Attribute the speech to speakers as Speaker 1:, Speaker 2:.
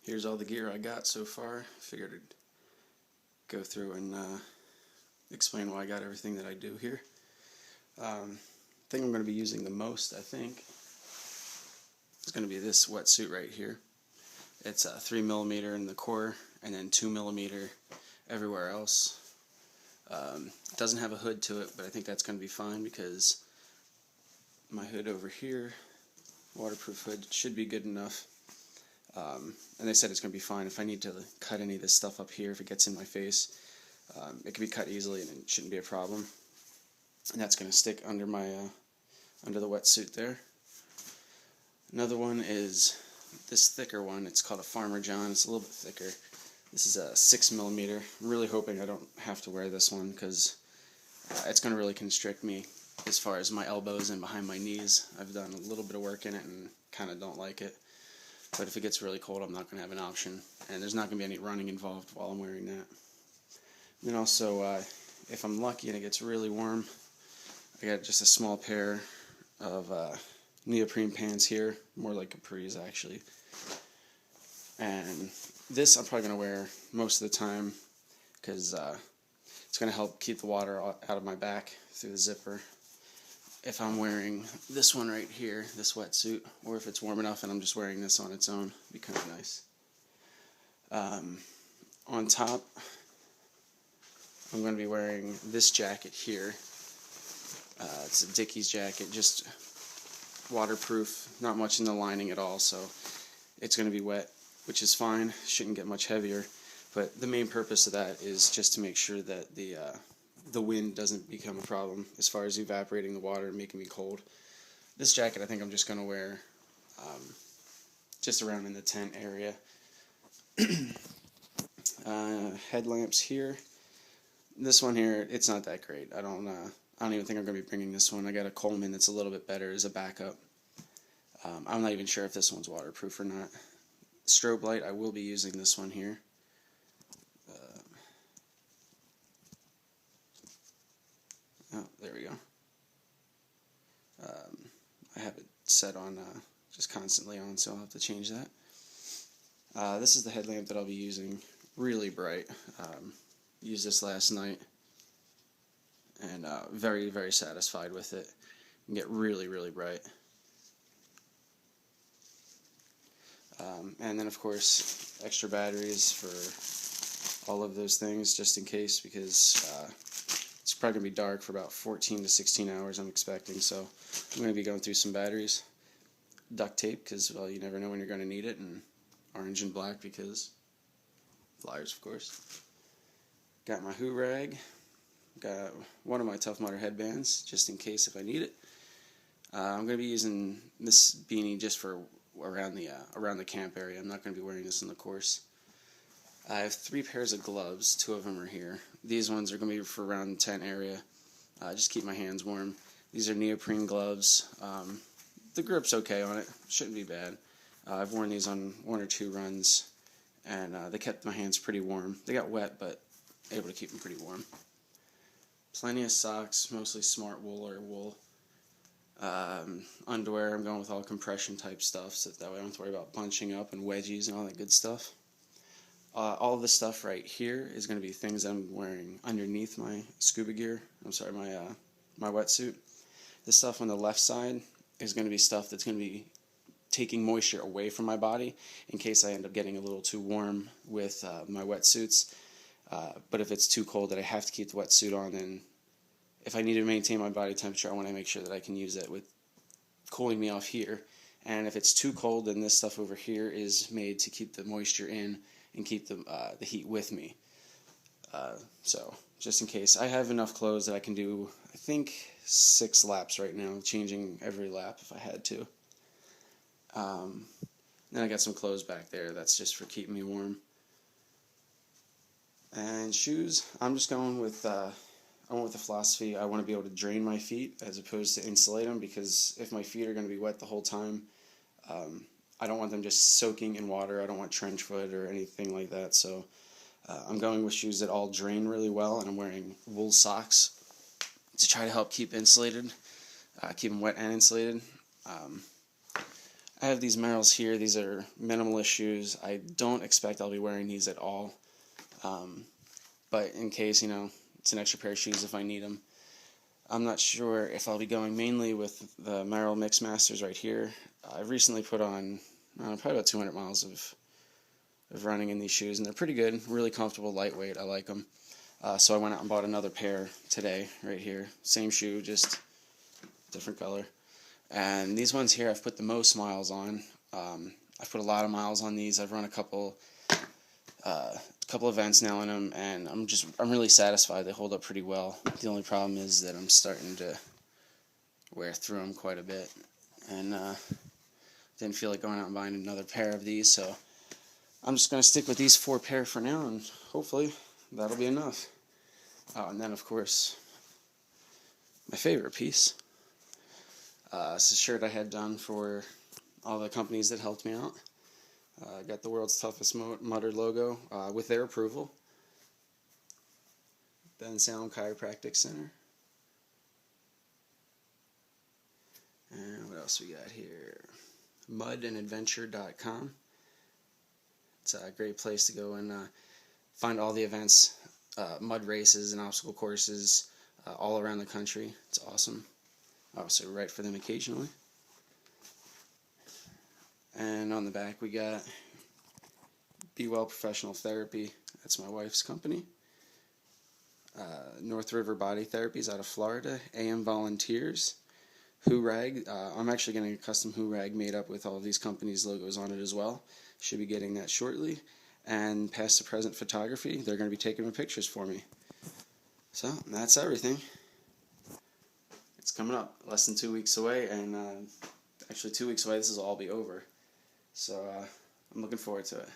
Speaker 1: Here's all the gear I got so far. Figured I'd go through and explain why I got everything that I do here. Thing I'm going to be using the most, I think, is going to be this wetsuit right here. It's 3mm in the core and then 2mm everywhere else. It doesn't have a hood to it, but I think that's going to be fine because my hood over here, waterproof hood, should be good enough. And they said it's going to be fine. If I need to cut any of this stuff up here, if it gets in my face, it can be cut easily and it shouldn't be a problem. And that's going to stick under my under the wetsuit there. Another one is this thicker one. It's called a Farmer John. It's a little bit thicker. This is a 6mm. I'm really hoping I don't have to wear this one because it's going to really constrict me as far as my elbows and behind my knees. I've done a little bit of work in it and kind of don't like it. But if it gets really cold, I'm not going to have an option. And there's not going to be any running involved while I'm wearing that. And then also, if I'm lucky and it gets really warm, I got just a small pair of neoprene pants here, more like capris actually. And this I'm probably going to wear most of the time because it's going to help keep the water out of my back through the zipper. If I'm wearing this one right here, this wetsuit, or if it's warm enough and I'm just wearing this on its own, it'd be kind of nice. On top, I'm going to be wearing this jacket here. It's a Dickies jacket, just waterproof, not much in the lining at all, so it's going to be wet, which is fine, shouldn't get much heavier. But the main purpose of that is just to make sure that the wind doesn't become a problem as far as evaporating the water and making me cold. This jacket I think I'm just going to wear just around in the tent area. Headlamps here. This one here, it's not that great. I don't even think I'm going to be bringing this one. I got a Coleman that's a little bit better as a backup. I'm not even sure if this one's waterproof or not. Strobe light, I will be using this one here. Oh, there we go. I have it set on just constantly on, so I'll have to change that. This is the headlamp that I'll be using. Really bright. Used this last night, and very, very satisfied with it. You can get really, really bright. And then, of course, extra batteries for all of those things, just in case, because it's probably going to be dark for about 14 to 16 hours, I'm expecting, so I'm going to be going through some batteries. Duct tape, because, well, you never know when you're going to need it, and orange and black, because flyers, of course. Got my Who Rag. Got one of my Tough Mudder headbands, just in case if I need it. I'm going to be using this beanie just for around the camp area. I'm not going to be wearing this in the course. I have 3 pairs of gloves. 2 of them are here. These ones are going to be for around the tent area. Just keep my hands warm. These are neoprene gloves. The grip's okay on it. Shouldn't be bad. I've worn these on 1 or 2 runs, and they kept my hands pretty warm. They got wet, but able to keep them pretty warm. Plenty of socks, mostly smart wool or wool. Underwear, I'm going with all compression type stuff, so that way I don't have to worry about bunching up and wedgies and all that good stuff. All of this stuff right here is going to be things I'm wearing underneath my scuba gear. I'm sorry, my wetsuit. This stuff on the left side is going to be stuff that's going to be taking moisture away from my body in case I end up getting a little too warm with my wetsuits. But if it's too cold that I have to keep the wetsuit on, then if I need to maintain my body temperature, I want to make sure that I can use it with cooling me off here. And if it's too cold, then this stuff over here is made to keep the moisture in and keep the heat with me. So just in case, I have enough clothes that I can do, I think, 6 laps right now, changing every lap if I had to. Then I got some clothes back there. That's just for keeping me warm. And shoes, I'm just going with I went with the philosophy I want to be able to drain my feet as opposed to insulate them, because if my feet are going to be wet the whole time, I don't want them just soaking in water. I don't want trench foot or anything like that. So I'm going with shoes that all drain really well, and I'm wearing wool socks to try to help keep insulated, keep them wet and insulated. I have these Merrells here. These are minimalist shoes. I don't expect I'll be wearing these at all. But in case, it's an extra pair of shoes if I need them. I'm not sure if I'll be going mainly with the Merrell Mix Masters right here. I've recently put on probably about 200 miles of running in these shoes, and they're pretty good, really comfortable, lightweight. I like them. So I went out and bought another pair today, right here. Same shoe, just different color. And these ones here I've put the most miles on. I've put a lot of miles on these. I've run a couple events now in them, and I'm really satisfied. They hold up pretty well. The only problem is that I'm starting to wear through them quite a bit, and didn't feel like going out and buying another pair of these, so I'm just going to stick with these 4 pair for now, and hopefully that'll be enough. And then, of course, my favorite piece. This is a shirt I had done for all the companies that helped me out. Got the World's Toughest Mudder logo with their approval. Ben Salem Chiropractic Center. And what else we got here? Mudandadventure.com. It's a great place to go and find all the events, mud races and obstacle courses all around the country. It's awesome. I also write for them occasionally. And on the back we got Be Well Professional Therapy. That's my wife's company. North River Body Therapies out of Florida. AM Volunteers. Hoorag. I'm actually getting a custom Hoorag made up with all of these companies' logos on it as well. Should be getting that shortly. And Past to Present Photography. They're going to be taking my pictures for me. So, that's everything. It's coming up. Less than 2 weeks away, and actually 2 weeks away this will all be over. So, I'm looking forward to it.